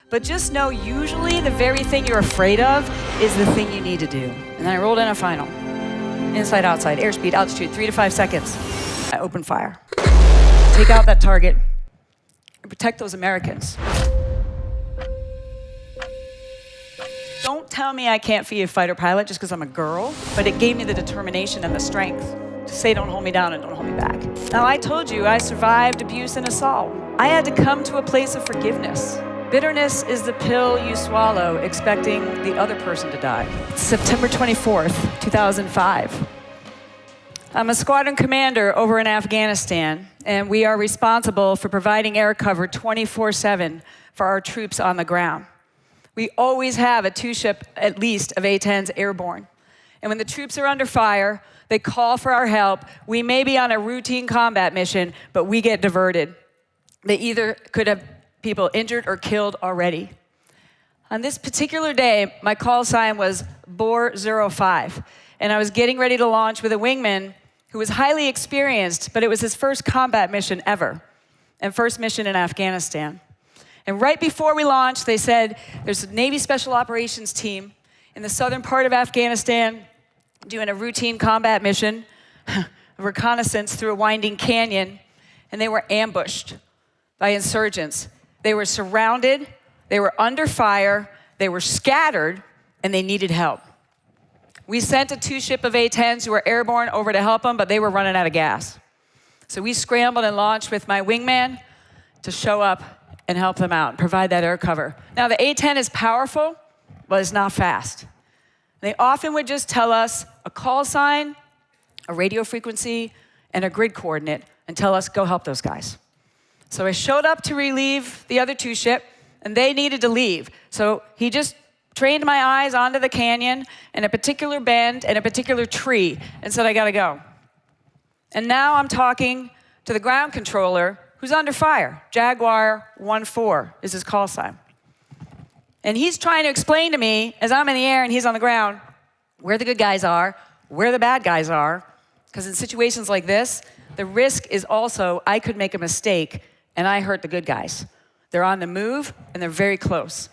But just know, usually the very thing you're afraid of is the thing you need to do. And then I rolled in a final. Inside, outside, airspeed, altitude, 3 to 5 seconds. I open fire. Take out that target and protect those Americans. Don't tell me I can't be a fighter pilot just because I'm a girl, but it gave me the determination and the strength to say don't hold me down and don't hold me back. Now, I told you I survived abuse and assault. I had to come to a place of forgiveness. Bitterness is the pill you swallow expecting the other person to die. It's September 24th, 2005. I'm a squadron commander over in Afghanistan, and we are responsible for providing air cover 24/7 for our troops on the ground. We always have a two-ship, at least, of A-10s airborne. And when the troops are under fire, they call for our help. We may be on a routine combat mission, but we get diverted. They either could have people injured or killed already. On this particular day, my call sign was Bore 05, and I was getting ready to launch with a wingman who was highly experienced, but it was his first combat mission ever, and first mission in Afghanistan. And right before we launched, they said, there's a Navy Special Operations team in the southern part of Afghanistan doing a routine combat mission, a reconnaissance through a winding canyon, and they were ambushed by insurgents. They were surrounded, they were under fire, they were scattered, and they needed help. We sent a two-ship of A-10s who were airborne over to help them, but they were running out of gas. So we scrambled and launched with my wingman to show up and help them out, and provide that air cover. Now, the A-10 is powerful, but it's not fast. They often would just tell us a call sign, a radio frequency, and a grid coordinate, and tell us, go help those guys. So I showed up to relieve the other two-ship, and they needed to leave. So he just trained my eyes onto the canyon and a particular bend and a particular tree and said, I gotta go. And now I'm talking to the ground controller who's under fire. Jaguar 14 is his call sign. And he's trying to explain to me, as I'm in the air and he's on the ground, where the good guys are, where the bad guys are, because in situations like this, the risk is also I could make a mistake and I hurt the good guys. They're on the move, and they're very close.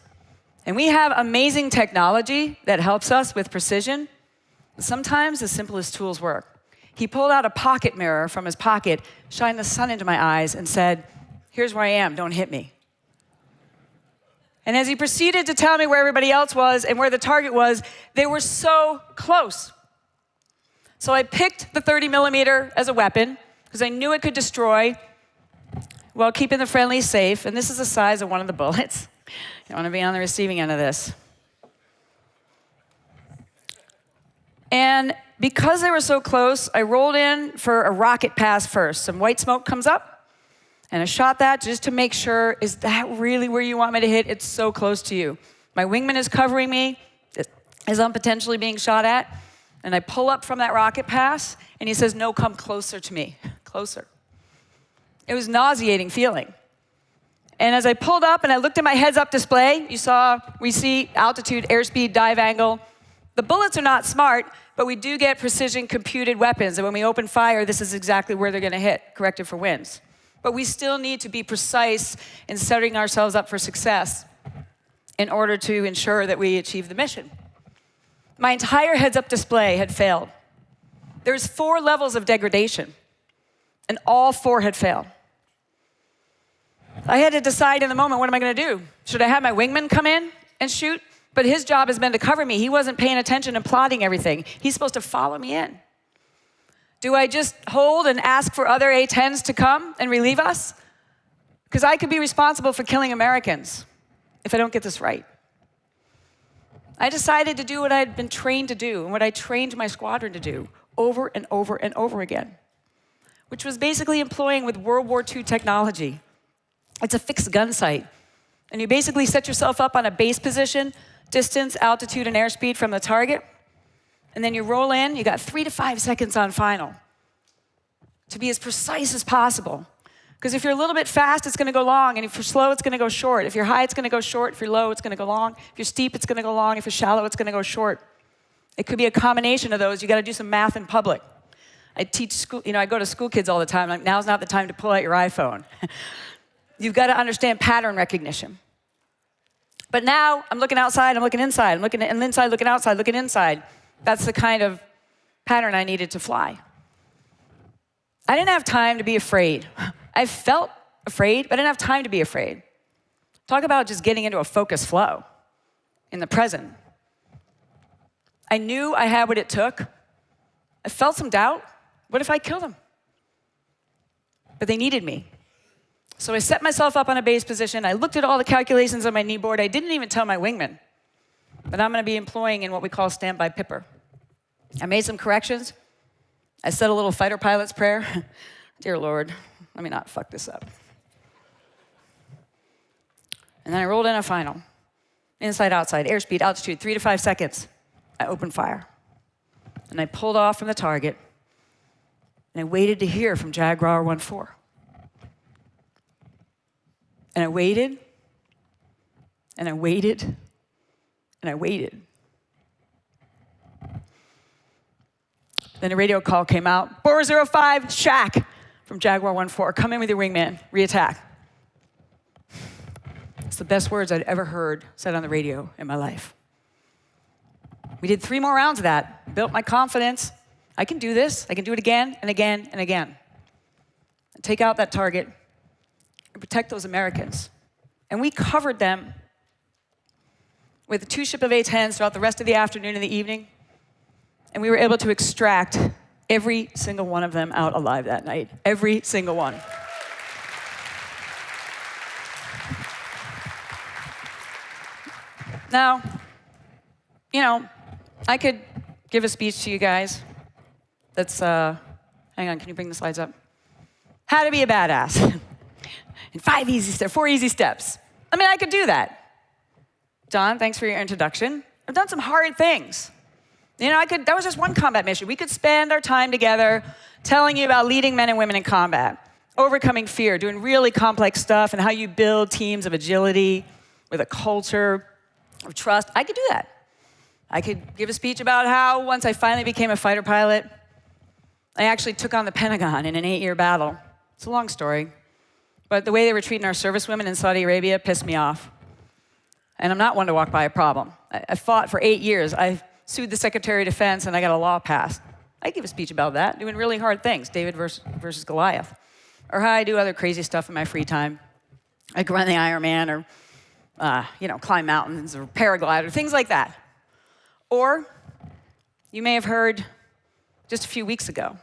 And we have amazing technology that helps us with precision. Sometimes the simplest tools work. He pulled out a pocket mirror from his pocket, shined the sun into my eyes, and said, here's where I am, don't hit me. And as he proceeded to tell me where everybody else was and where the target was, they were so close. So I picked the 30 millimeter as a weapon, because I knew it could destroy, while keeping the friendlies safe, and this is the size of one of the bullets. You want to be on the receiving end of this. And because they were so close, I rolled in for a rocket pass first. Some white smoke comes up, and I shot that just to make sure, is that really where you want me to hit? It's so close to you. My wingman is covering me as I'm potentially being shot at, and I pull up from that rocket pass, and he says, no, come closer to me, closer. It was nauseating feeling. And as I pulled up and I looked at my heads-up display, we see altitude, airspeed, dive angle. The bullets are not smart, but we do get precision computed weapons. And when we open fire, this is exactly where they're gonna hit, corrected for winds. But we still need to be precise in setting ourselves up for success in order to ensure that we achieve the mission. My entire heads-up display had failed. There's 4 levels of degradation, and all 4 had failed. I had to decide in the moment, what am I gonna do? Should I have my wingman come in and shoot? But his job has been to cover me. He wasn't paying attention and plotting everything. He's supposed to follow me in. Do I just hold and ask for other A-10s to come and relieve us? Because I could be responsible for killing Americans if I don't get this right. I decided to do what I had been trained to do and what I trained my squadron to do over and over and over again, which was basically employing with World War II technology. It's a fixed gun sight. And you basically set yourself up on a base position, distance, altitude, and airspeed from the target. And then you roll in, you got 3 to 5 seconds on final to be as precise as possible. Because if you're a little bit fast, it's gonna go long. And if you're slow, it's gonna go short. If you're high, it's gonna go short. If you're low, it's gonna go long. If you're steep, it's gonna go long. If you're shallow, it's gonna go short. It could be a combination of those. You gotta do some math in public. I teach school, I go to school kids all the time. Like, now's not the time to pull out your iPhone. You've got to understand pattern recognition. But now I'm looking outside, I'm looking inside, I'm looking inside, looking outside, looking inside. That's the kind of pattern I needed to fly. I didn't have time to be afraid. I felt afraid, but I didn't have time to be afraid. Talk about just getting into a focused flow in the present. I knew I had what it took. I felt some doubt. What if I killed them? But they needed me. So I set myself up on a base position. I looked at all the calculations on my knee board. I didn't even tell my wingman that I'm going to be employing in what we call standby pipper. I made some corrections. I said a little fighter pilot's prayer. Dear Lord, let me not fuck this up. And then I rolled in a final. Inside, outside, airspeed, altitude, 3 to 5 seconds. I opened fire. And I pulled off from the target. And I waited to hear from Jaguar 1-4. And I waited, and I waited, and I waited. Then a radio call came out, 405, Shack, from Jaguar 1-4. Come in with your wingman, reattack. It's the best words I'd ever heard said on the radio in my life. We did 3 more rounds of that, built my confidence. I can do this. I can do it again and again and again. Take out that target and protect those Americans. And we covered them with 2 ship of A-10s throughout the rest of the afternoon and the evening. And we were able to extract every single one of them out alive that night. Every single one. Now, you know, I could give a speech to you guys that's, hang on, can you bring the slides up? How to be a badass. In 4 easy steps. I mean, I could do that. Don, thanks for your introduction. I've done some hard things. You know, that was just one combat mission. We could spend our time together telling you about leading men and women in combat, overcoming fear, doing really complex stuff, and how you build teams of agility with a culture of trust. I could do that. I could give a speech about how once I finally became a fighter pilot, I actually took on the Pentagon in an 8-year battle. It's a long story. But the way they were treating our servicewomen in Saudi Arabia pissed me off. And I'm not one to walk by a problem. I fought for 8 years. I sued the Secretary of Defense, and I got a law passed. I give a speech about that, doing really hard things, David versus Goliath. Or how I do other crazy stuff in my free time. I could run the Ironman, or climb mountains, or paraglide, or things like that. Or, you may have heard just a few weeks ago,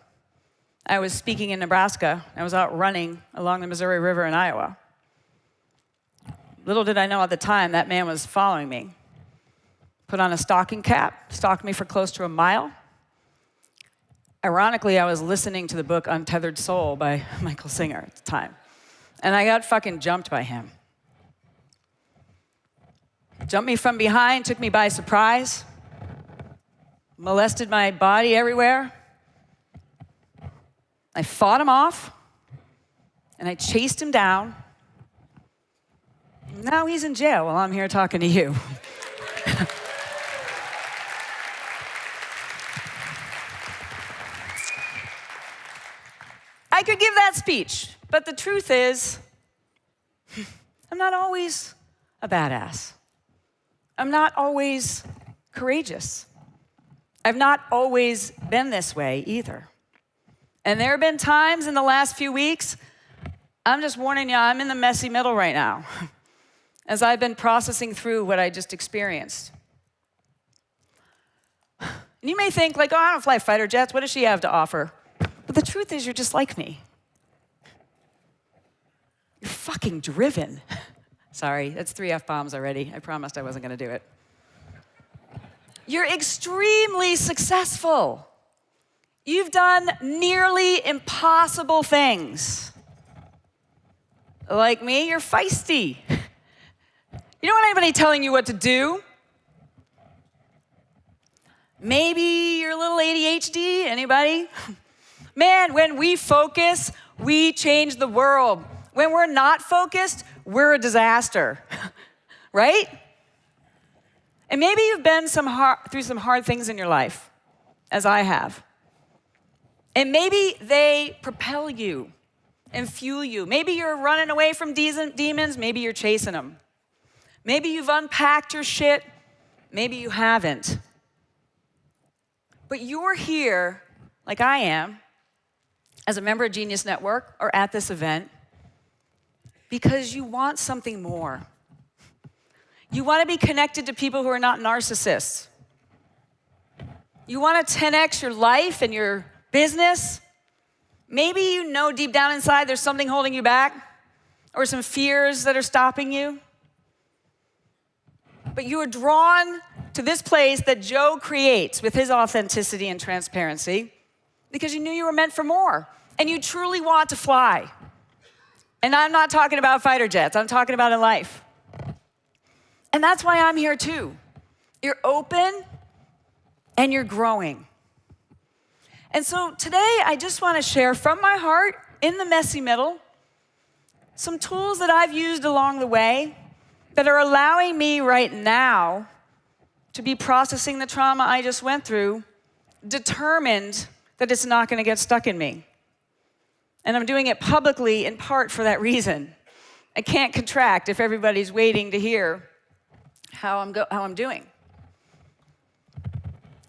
I was speaking in Nebraska. I was out running along the Missouri River in Iowa. Little did I know at the time that man was following me. Put on a stocking cap, stalked me for close to a mile. Ironically, I was listening to the book Untethered Soul by Michael Singer at the time. And I got fucking jumped by him. Jumped me from behind, took me by surprise, molested my body everywhere. I fought him off, and I chased him down. Now he's in jail while I'm here talking to you. I could give that speech, but the truth is, I'm not always a badass. I'm not always courageous. I've not always been this way either. And there have been times in the last few weeks, I'm just warning you, I'm in the messy middle right now, as I've been processing through what I just experienced. And you may think, like, oh, I don't fly fighter jets. What does she have to offer? But the truth is, you're just like me. You're fucking driven. Sorry, that's 3 F-bombs already. I promised I wasn't going to do it. You're extremely successful. You've done nearly impossible things. Like me, you're feisty. You don't want anybody telling you what to do. Maybe you're a little ADHD, anybody? Man, when we focus, we change the world. When we're not focused, we're a disaster, right? And maybe you've been through some hard things in your life, as I have. And maybe they propel you and fuel you. Maybe you're running away from demons, maybe you're chasing them. Maybe you've unpacked your shit, maybe you haven't. But you're here, like I am, as a member of Genius Network or at this event, because you want something more. You want to be connected to people who are not narcissists. You want to 10x your life and your business. Maybe you know deep down inside there's something holding you back or some fears that are stopping you. But you are drawn to this place that Joe creates with his authenticity and transparency because you knew you were meant for more and you truly want to fly. And I'm not talking about fighter jets, I'm talking about in life. And that's why I'm here too. You're open and you're growing. And so today I just want to share from my heart, in the messy middle, some tools that I've used along the way that are allowing me right now to be processing the trauma I just went through, determined that it's not going to get stuck in me. And I'm doing it publicly in part for that reason. I can't contract if everybody's waiting to hear how I'm doing.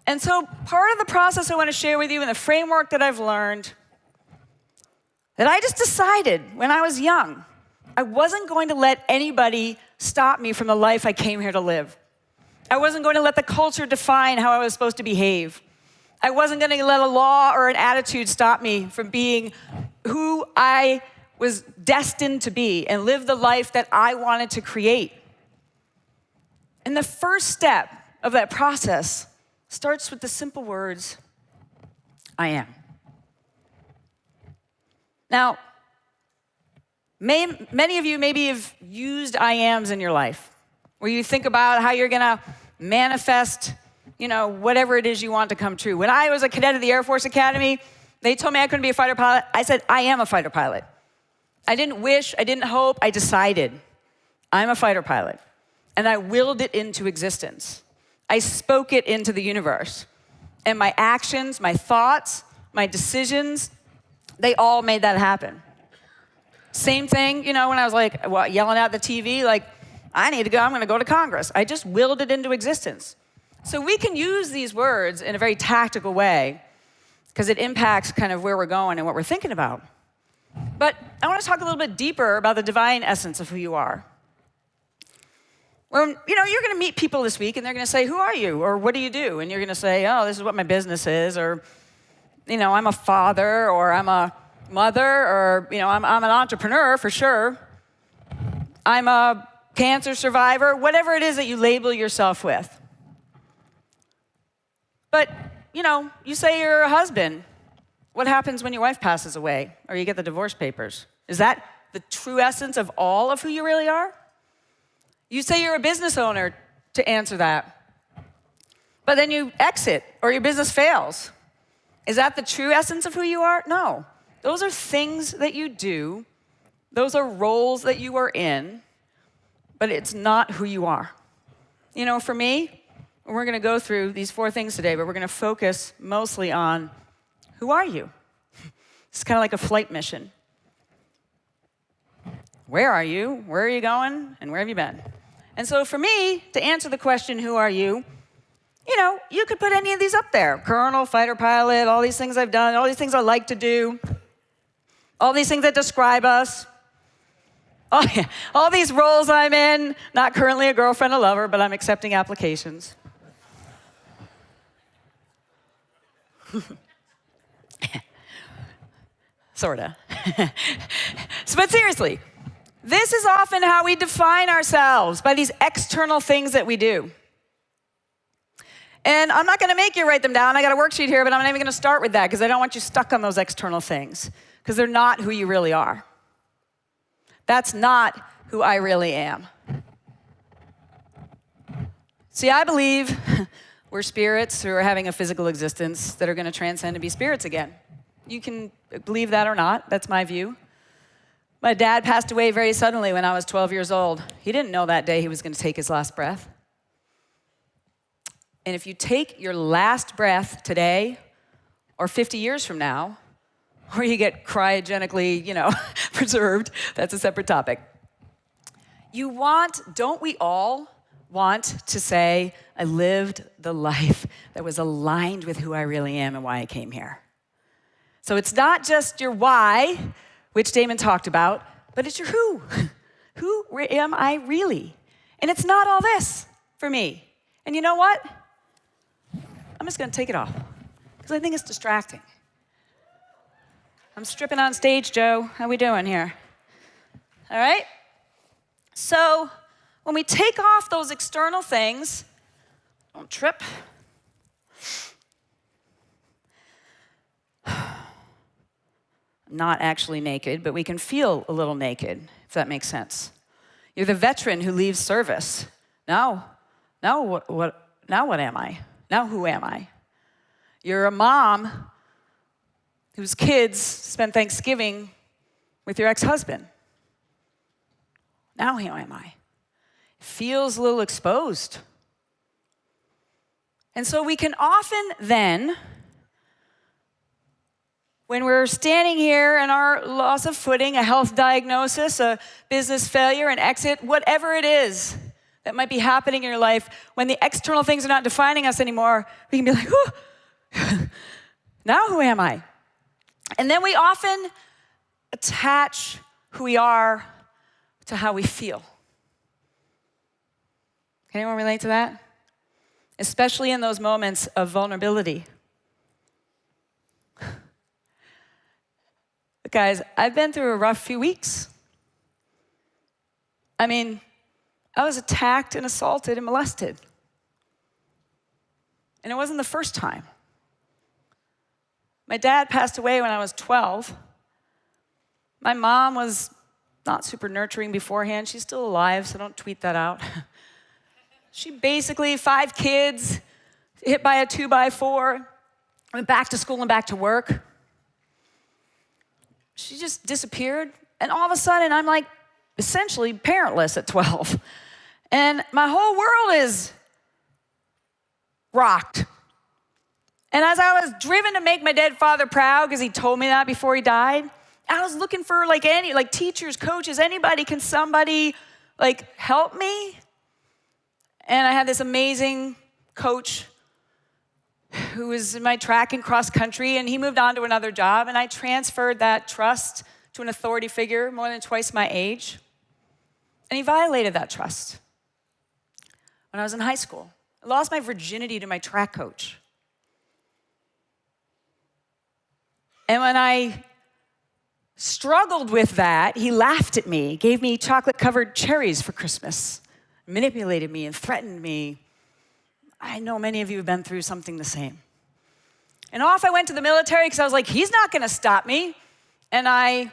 And so part of the process I want to share with you and the framework that I've learned, that I just decided when I was young, I wasn't going to let anybody stop me from the life I came here to live. I wasn't going to let the culture define how I was supposed to behave. I wasn't going to let a law or an attitude stop me from being who I was destined to be and live the life that I wanted to create. And the first step of that process starts with the simple words, I am. Now, many of you maybe have used I ams in your life, where you think about how you're gonna manifest, whatever it is you want to come true. When I was a cadet at the Air Force Academy, they told me I couldn't be a fighter pilot. I said, I am a fighter pilot. I didn't wish, I didn't hope, I decided. I'm a fighter pilot. And I willed it into existence. I spoke it into the universe. And my actions, my thoughts, my decisions, they all made that happen. Same thing, when I was yelling at the TV, I need to go, I'm gonna go to Congress. I just willed it into existence. So we can use these words in a very tactical way because it impacts kind of where we're going and what we're thinking about. But I want to talk a little bit deeper about the divine essence of who you are. When, you're going to meet people this week and they're going to say, who are you? Or what do you do? And you're going to say, oh, this is what my business is. Or, I'm a father, or I'm a mother, or, I'm an entrepreneur for sure. I'm a cancer survivor, whatever it is that you label yourself with. But, you say you're a husband. What happens when your wife passes away or you get the divorce papers? Is that the true essence of all of who you really are? You say you're a business owner to answer that. But then you exit or your business fails. Is that the true essence of who you are? No. Those are things that you do. Those are roles that you are in, but it's not who you are. For me, we're going to go through these 4 things today, but we're going to focus mostly on who are you? It's kind of like a flight mission. Where are you? Where are you going? And where have you been? And so for me, to answer the question, who are you? You could put any of these up there. Colonel, fighter pilot, all these things I've done, all these things I like to do, all these things that describe us. Oh, yeah. All these roles I'm in, not currently a girlfriend, a lover, but I'm accepting applications. Sorta. But seriously, this is often how we define ourselves, by these external things that we do. And I'm not gonna make you write them down. I got a worksheet here, but I'm not even gonna start with that because I don't want you stuck on those external things because they're not who you really are. That's not who I really am. See, I believe we're spirits who are having a physical existence that are gonna transcend and be spirits again. You can believe that or not, that's my view. My dad passed away very suddenly when I was 12 years old. He didn't know that day he was gonna take his last breath. And if you take your last breath today, or 50 years from now, or you get cryogenically, preserved, that's a separate topic. don't we all want to say, I lived the life that was aligned with who I really am and why I came here? So it's not just your why, which Damon talked about, but it's your who. Who am I really? And it's not all this for me. And you know what? I'm just gonna take it off because I think it's distracting. I'm stripping on stage, Joe. How we doing here? All right? So when we take off those external things, don't trip. Not actually naked, but we can feel a little naked, if that makes sense. You're the veteran who leaves service. Now what am I? Now who am I? You're a mom whose kids spend Thanksgiving with your ex-husband. Now who am I? Feels a little exposed. And so we can often then, when we're standing here and our loss of footing, a health diagnosis, a business failure, an exit, whatever it is that might be happening in your life, when the external things are not defining us anymore, we can be like, oh, now who am I? And then we often attach who we are to how we feel. Can anyone relate to that? Especially in those moments of vulnerability. Guys, I've been through a rough few weeks. I mean, I was attacked and assaulted and molested. And it wasn't the first time. My dad passed away when I was 12. My mom was not super nurturing beforehand. She's still alive, so don't tweet that out. She basically, 5 kids, hit by a 2x4, went back to school and back to work. She just disappeared, and all of a sudden, I'm like essentially parentless at 12. And my whole world is rocked. And as I was driven to make my dead father proud, because he told me that before he died, I was looking for any teachers, coaches, anybody, can somebody help me? And I had this amazing coach who was in my track and cross country, and he moved on to another job, and I transferred that trust to an authority figure more than twice my age. And he violated that trust. When I was in high school, I lost my virginity to my track coach. And when I struggled with that, he laughed at me, gave me chocolate-covered cherries for Christmas, manipulated me and threatened me. I know many of you have been through something the same. And off I went to the military because I was like, he's not going to stop me. And I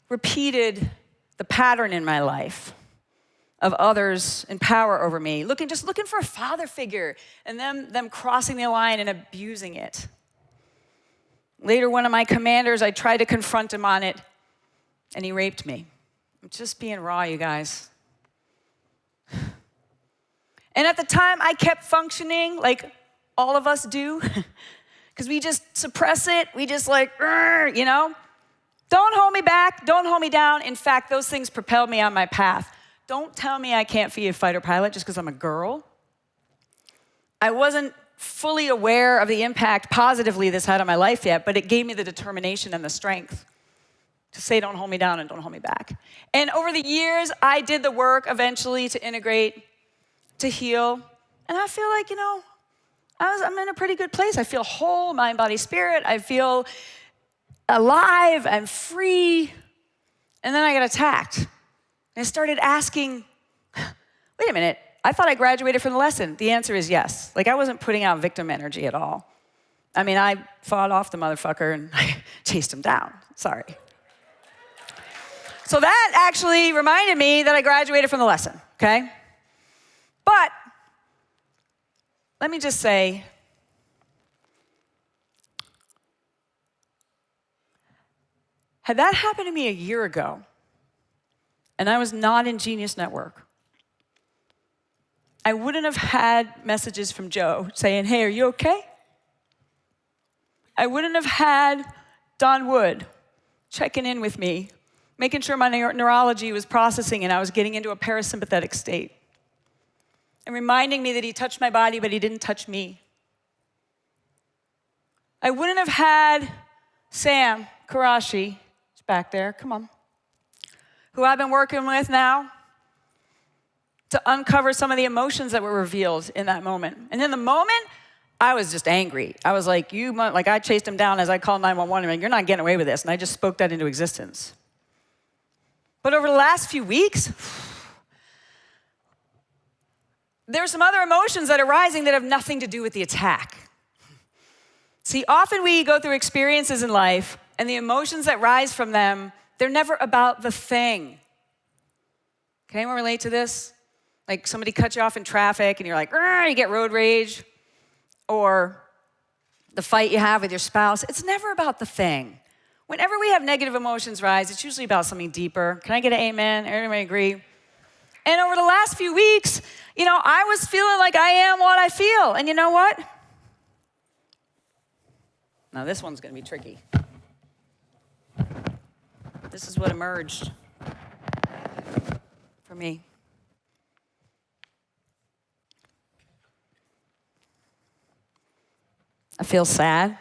repeated the pattern in my life of others in power over me, just looking for a father figure, and them crossing the line and abusing it. Later, one of my commanders, I tried to confront him on it, and he raped me. I'm just being raw, you guys. And at the time, I kept functioning like all of us do, because we just suppress it. We just don't hold me back, don't hold me down. In fact, those things propelled me on my path. Don't tell me I can't be a fighter pilot just because I'm a girl. I wasn't fully aware of the impact positively this had on my life yet, but it gave me the determination and the strength to say, don't hold me down and don't hold me back. And over the years, I did the work eventually to integrate, to heal. And I feel like, I'm in a pretty good place. I feel whole, mind, body, spirit. I feel alive. I'm free. And then I got attacked. And I started asking, wait a minute, I thought I graduated from the lesson. The answer is yes. I wasn't putting out victim energy at all. I mean, I fought off the motherfucker and I chased him down. Sorry. So that actually reminded me that I graduated from the lesson, okay? But let me just say, had that happened to me a year ago, and I was not in Genius Network, I wouldn't have had messages from Joe saying, hey, are you okay? I wouldn't have had Don Wood checking in with me, making sure my neurology was processing and I was getting into a parasympathetic state, and reminding me that he touched my body, but he didn't touch me. I wouldn't have had Sam Karashi, he's back there, come on, who I've been working with now, to uncover some of the emotions that were revealed in that moment. And in the moment, I was just angry. I was like, I chased him down as I called 911, and you're not getting away with this. And I just spoke that into existence. But over the last few weeks, there are some other emotions that are rising that have nothing to do with the attack. See, often we go through experiences in life, and the emotions that rise from them, they're never about the thing. Can anyone relate to this? Like somebody cuts you off in traffic, and you're like, you get road rage. Or the fight you have with your spouse. It's never about the thing. Whenever we have negative emotions rise, it's usually about something deeper. Can I get an amen? Everybody agree? And over the last few weeks, I was feeling like I am what I feel. And you know what? Now this one's going to be tricky. This is what emerged for me. I feel sad.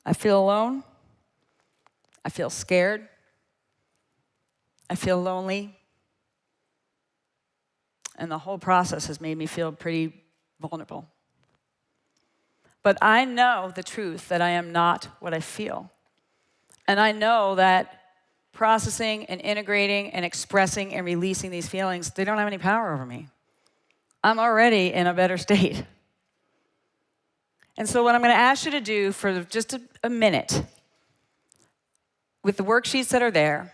I feel alone. I feel scared. I feel lonely. And the whole process has made me feel pretty vulnerable. But I know the truth that I am not what I feel. And I know that processing and integrating and expressing and releasing these feelings, they don't have any power over me. I'm already in a better state. And so what I'm going to ask you to do for just a minute, with the worksheets that are there,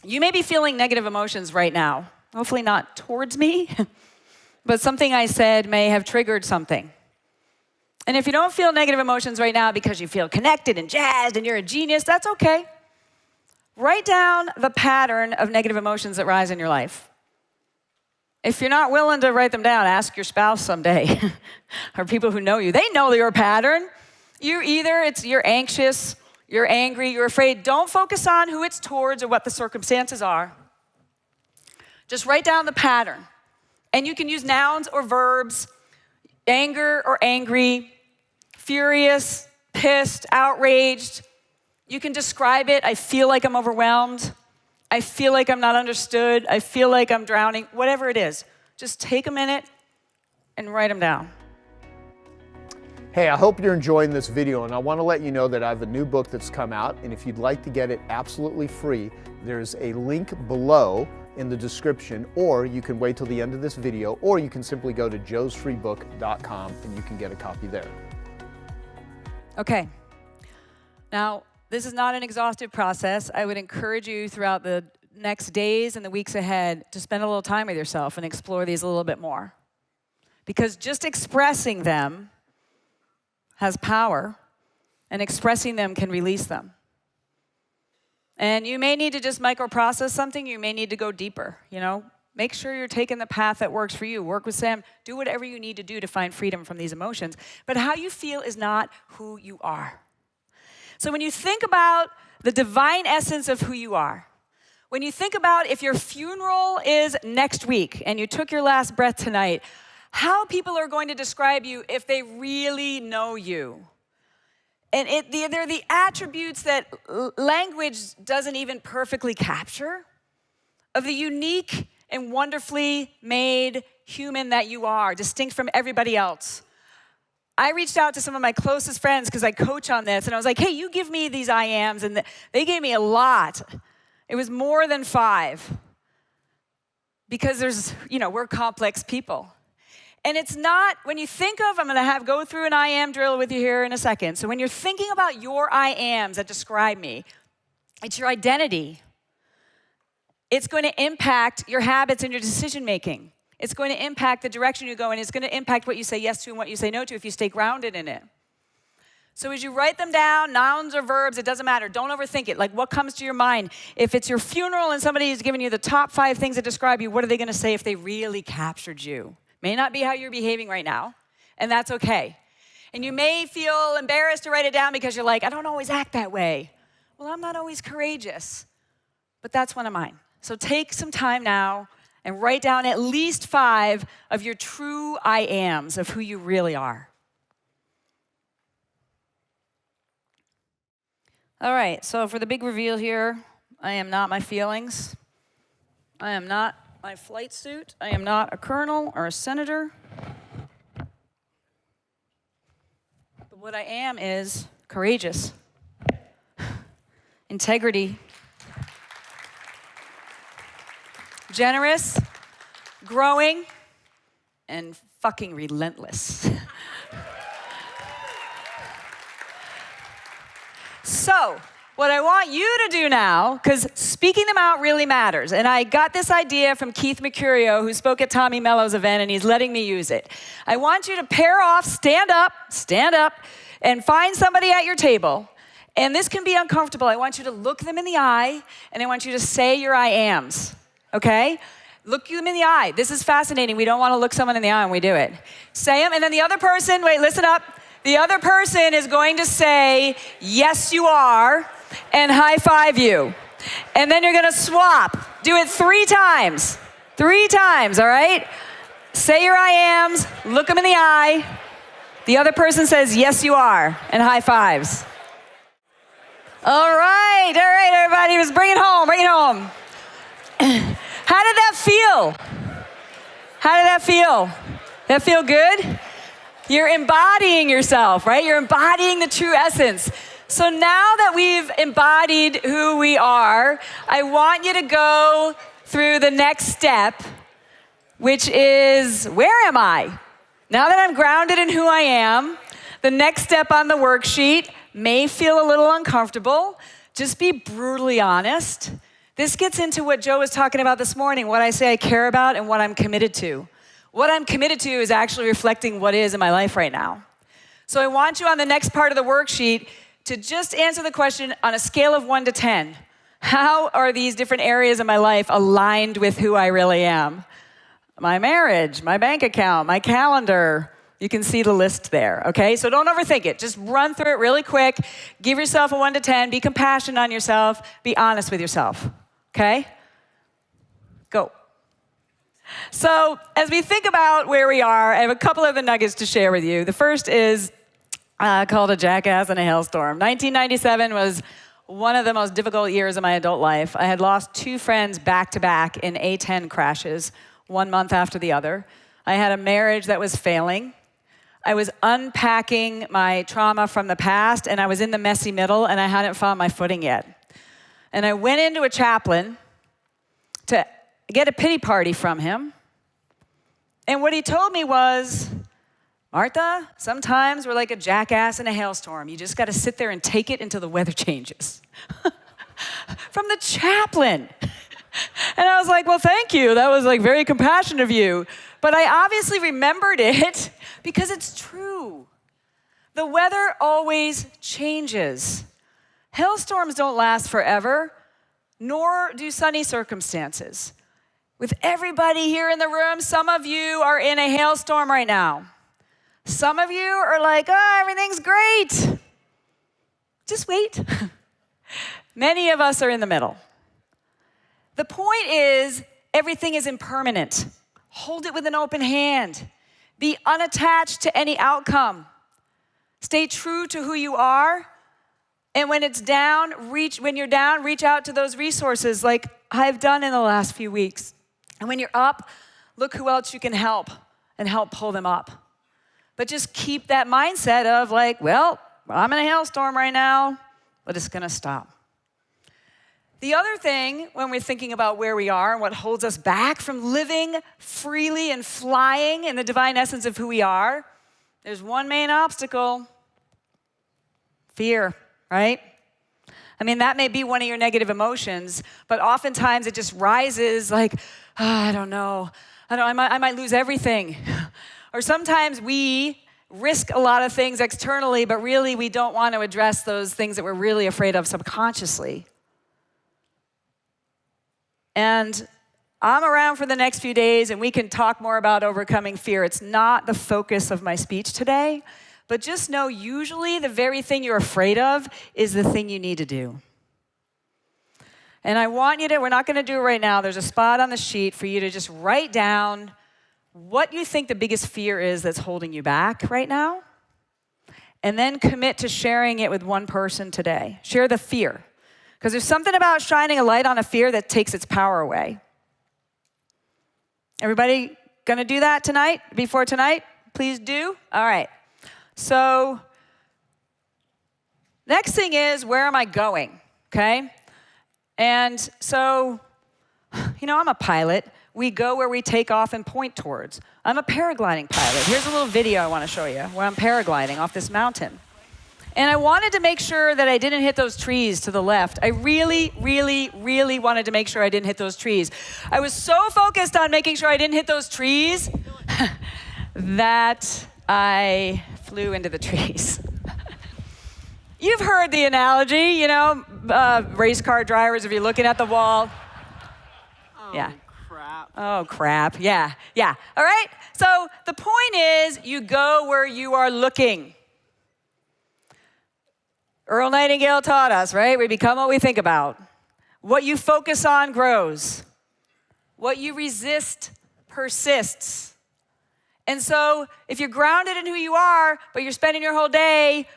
you may be feeling negative emotions right now. Hopefully not towards me, but something I said may have triggered something. And if you don't feel negative emotions right now because you feel connected and jazzed and you're a genius, that's okay. Write down the pattern of negative emotions that rise in your life. If you're not willing to write them down, ask your spouse someday, or people who know you. They know your pattern. You're anxious, you're angry, you're afraid. Don't focus on who it's towards or what the circumstances are. Just write down the pattern. And you can use nouns or verbs, anger or angry, furious, pissed, outraged. You can describe it. I feel like I'm overwhelmed. I feel like I'm not understood. I feel like I'm drowning. Whatever it is, just take a minute and write them down. Hey, I hope you're enjoying this video, and I want to let you know that I have a new book that's come out, and if you'd like to get it absolutely free, there's a link below in the description, or you can wait till the end of this video, or you can simply go to joesfreebook.com and you can get a copy there. Okay. Now, this is not an exhaustive process. I would encourage you throughout the next days and the weeks ahead to spend a little time with yourself and explore these a little bit more. Because just expressing them has power, and expressing them can release them. And you may need to just microprocess something. You may need to go deeper, Make sure you're taking the path that works for you. Work with Sam. Do whatever you need to do to find freedom from these emotions. But how you feel is not who you are. So when you think about the divine essence of who you are, when you think about if your funeral is next week and you took your last breath tonight, how people are going to describe you if they really know you. And they're the attributes that language doesn't even perfectly capture of the unique and wonderfully made human that you are, distinct from everybody else. I reached out to some of my closest friends because I coach on this, and I was like, hey, you give me these I ams, and they gave me a lot. It was more than 5 because we're complex people. And it's not, when you think of, I'm going to go through an I am drill with you here in a second. So when you're thinking about your I ams that describe me, it's your identity. It's going to impact your habits and your decision making. It's going to impact the direction you go in. It's going to impact what you say yes to and what you say no to if you stay grounded in it. So as you write them down, nouns or verbs, it doesn't matter. Don't overthink it. Like what comes to your mind? If it's your funeral and somebody is giving you the top 5 things that describe you, what are they going to say if they really captured you? May not be how you're behaving right now, and that's okay. And you may feel embarrassed to write it down because you're like, I don't always act that way. Well, I'm not always courageous, but that's one of mine. So take some time now and write down at least 5 of your true I ams of who you really are. All right, so for the big reveal here, I am not my feelings. I am not my flight suit. I am not a colonel or a senator. But what I am is courageous, integrity, generous, growing, and fucking relentless. So, what I want you to do now, because speaking them out really matters, and I got this idea from Keith Mercurio, who spoke at Tommy Mello's event, and he's letting me use it. I want you to pair off, stand up, and find somebody at your table. And this can be uncomfortable. I want you to look them in the eye, and I want you to say your I ams, okay? Look them in the eye. This is fascinating. We don't want to look someone in the eye when we do it. Say them, and then the other person, wait, listen up. The other person is going to say, yes, you are, and high five you. And then you're going to swap. Do it 3 times. 3 times, all right? Say your I ams, look them in the eye. The other person says, yes, you are, and high fives. All right, everybody. Just bring it home, bring it home. How did that feel? How did that feel? That feel good? You're embodying yourself, right? You're embodying the true essence. So now that we've embodied who we are, I want you to go through the next step, which is, where am I? Now that I'm grounded in who I am, the next step on the worksheet may feel a little uncomfortable. Just be brutally honest. This gets into what Joe was talking about this morning, what I say I care about and what I'm committed to. What I'm committed to is actually reflecting what is in my life right now. So I want you on the next part of the worksheet to just answer the question on a scale of 1 to 10. How are these different areas of my life aligned with who I really am? My marriage, my bank account, my calendar. You can see the list there, okay? So don't overthink it. Just run through it really quick. Give yourself a 1 to 10. Be compassionate on yourself. Be honest with yourself, okay? Go. So as we think about where we are, I have a couple of the nuggets to share with you. The first is called a jackass in a hailstorm. 1997 was one of the most difficult years of my adult life. I had lost 2 friends back to back in A-10 crashes, 1 month after the other. I had a marriage that was failing. I was unpacking my trauma from the past, and I was in the messy middle, and I hadn't found my footing yet. And I went into a chaplain to get a pity party from him. And what he told me was, Martha, sometimes we're like a jackass in a hailstorm. You just got to sit there and take it until the weather changes. From the chaplain. And I was like, well, thank you. That was like very compassionate of you. But I obviously remembered it because it's true. The weather always changes. Hailstorms don't last forever, nor do sunny circumstances. With everybody here in the room, some of you are in a hailstorm right now. Some of you are like, oh, everything's great. Just wait. Many of us are in the middle. The point is, everything is impermanent. Hold it with an open hand. Be unattached to any outcome. Stay true to who you are. And when it's down, when you're down, reach out to those resources like I've done in the last few weeks. And when you're up, look who else you can help and help pull them up. But just keep that mindset of like, well, I'm in a hailstorm right now, but it's gonna stop. The other thing, when we're thinking about where we are and what holds us back from living freely and flying in the divine essence of who we are, there's one main obstacle: fear, right? I mean, that may be one of your negative emotions, but oftentimes it just rises like, oh, I don't know, I might lose everything. Or sometimes we risk a lot of things externally, but really we don't want to address those things that we're really afraid of subconsciously. And I'm around for the next few days, and we can talk more about overcoming fear. It's not the focus of my speech today, but just know usually the very thing you're afraid of is the thing you need to do. And I want you to, we're not going to do it right now. There's a spot on the sheet for you to just write down what you think the biggest fear is that's holding you back right now. And then commit to sharing it with one person today. Share the fear. Because there's something about shining a light on a fear that takes its power away. Everybody going to do that tonight, before tonight? Please do. All right. So next thing is, where am I going? Okay? And so, I'm a pilot. We go where we take off and point towards. I'm a paragliding pilot. Here's a little video I want to show you where I'm paragliding off this mountain. And I wanted to make sure that I didn't hit those trees to the left. I really, really, really wanted to make sure I didn't hit those trees. I was so focused on making sure I didn't hit those trees that I flew into the trees. You've heard the analogy, race car drivers, if you're looking at the wall. Yeah. Oh, crap. Yeah. All right? So the point is, you go where you are looking. Earl Nightingale taught us, right? We become what we think about. What you focus on grows. What you resist persists. And so if you're grounded in who you are, but you're spending your whole day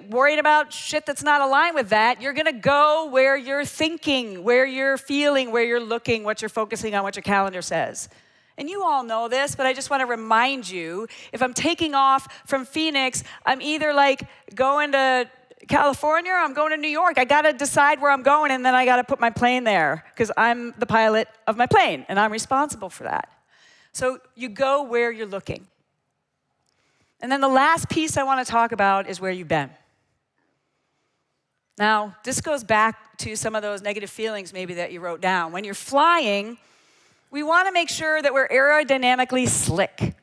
worried about shit that's not aligned with that, you're going to go where you're thinking, where you're feeling, where you're looking, what you're focusing on, what your calendar says. And you all know this, but I just want to remind you, if I'm taking off from Phoenix, I'm either going to California or I'm going to New York. I got to decide where I'm going, and then I got to put my plane there because I'm the pilot of my plane, and I'm responsible for that. So you go where you're looking. And then the last piece I want to talk about is where you've been. Now, this goes back to some of those negative feelings maybe that you wrote down. When you're flying, we want to make sure that we're aerodynamically slick,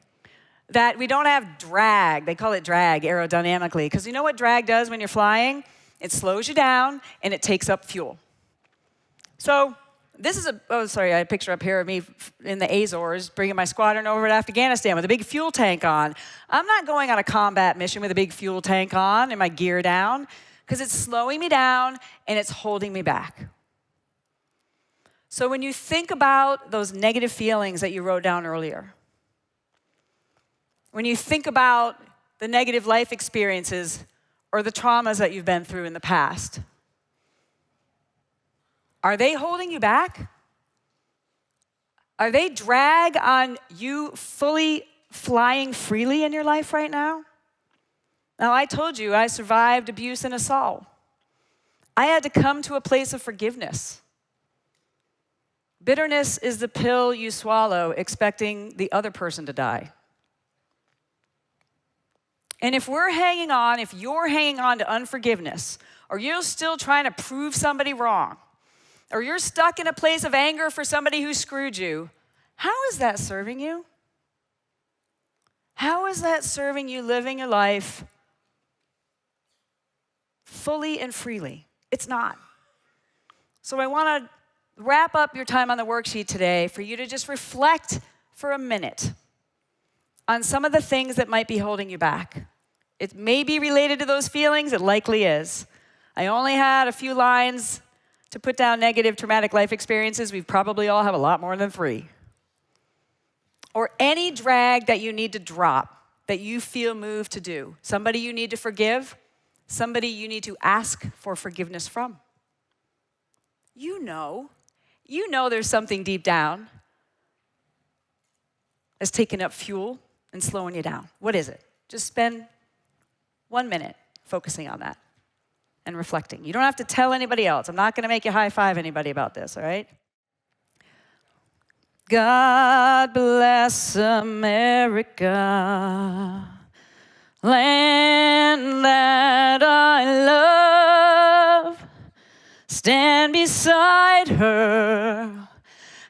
that we don't have drag. They call it drag aerodynamically, because you know what drag does when you're flying? It slows you down, and it takes up fuel. So this is a picture up here of me in the Azores bringing my squadron over to Afghanistan with a big fuel tank on. I'm not going on a combat mission with a big fuel tank on and my gear down, because it's slowing me down and it's holding me back. So when you think about those negative feelings that you wrote down earlier, when you think about the negative life experiences or the traumas that you've been through in the past, are they holding you back? Are they drag on you fully flying freely in your life right now? Now, I told you I survived abuse and assault. I had to come to a place of forgiveness. Bitterness is the pill you swallow expecting the other person to die. And if you're hanging on to unforgiveness, or you're still trying to prove somebody wrong, or you're stuck in a place of anger for somebody who screwed you, how is that serving you? How is that serving you living your life fully and freely? It's not. So I want to wrap up your time on the worksheet today for you to just reflect for a minute on some of the things that might be holding you back. It may be related to those feelings. It likely is. I only had a few lines to put down negative traumatic life experiences. We probably all have a lot more than 3. Or any drag that you need to drop, that you feel moved to do. Somebody you need to forgive, somebody you need to ask for forgiveness from. You know there's something deep down that's taking up fuel and slowing you down. What is it? Just spend 1 minute focusing on that and reflecting. You don't have to tell anybody else. I'm not going to make you high-five anybody about this, all right? God bless America, land that I love. Stand beside her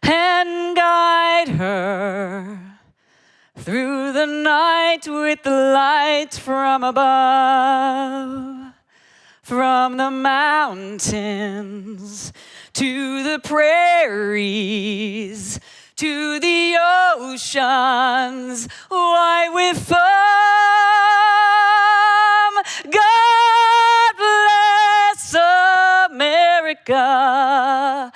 and guide her through the night with the light from above. From the mountains to the prairies to the oceans, white with foam. God bless America,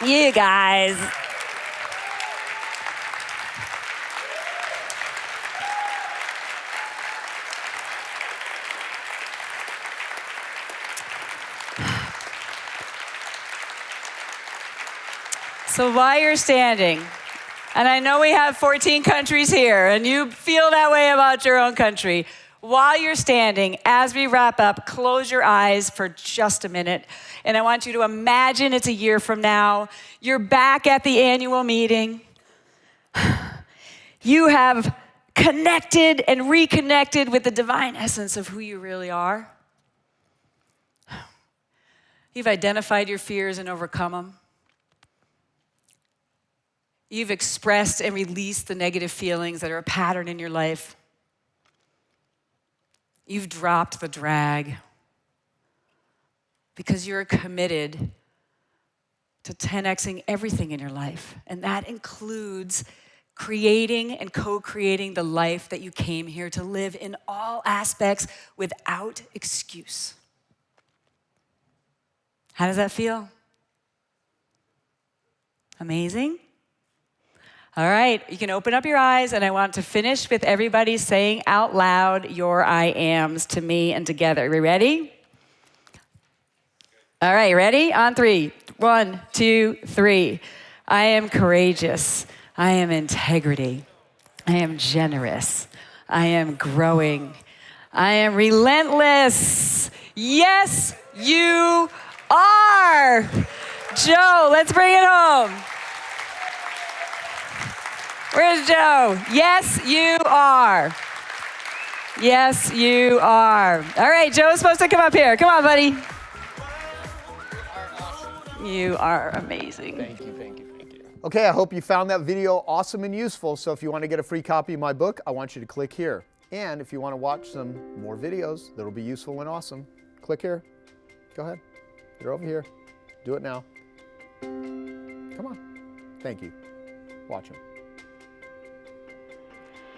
You guys. So while you're standing, and I know we have 14 countries here, and you feel that way about your own country. While you're standing, as we wrap up, close your eyes for just a minute. And I want you to imagine it's a year from now. You're back at the annual meeting. You have connected and reconnected with the divine essence of who you really are. You've identified your fears and overcome them. You've expressed and released the negative feelings that are a pattern in your life. You've dropped the drag because you're committed to 10xing everything in your life. And that includes creating and co-creating the life that you came here to live in all aspects without excuse. How does that feel? Amazing? All right, you can open up your eyes, and I want to finish with everybody saying out loud your I ams to me and together. Are we ready? All right, ready? On 3. 1, 2, 3. I am courageous. I am integrity. I am generous. I am growing. I am relentless. Yes, you are. Joe, let's bring it home. Where's Joe? Yes, you are. Yes, you are. All right, Joe's supposed to come up here. Come on, buddy. You are amazing. Thank you, thank you, thank you. Okay, I hope you found that video awesome and useful. So if you want to get a free copy of my book, I want you to click here. And if you want to watch some more videos that'll be useful and awesome, click here. Go ahead. You're over here. Do it now. Come on. Thank you. Watch them.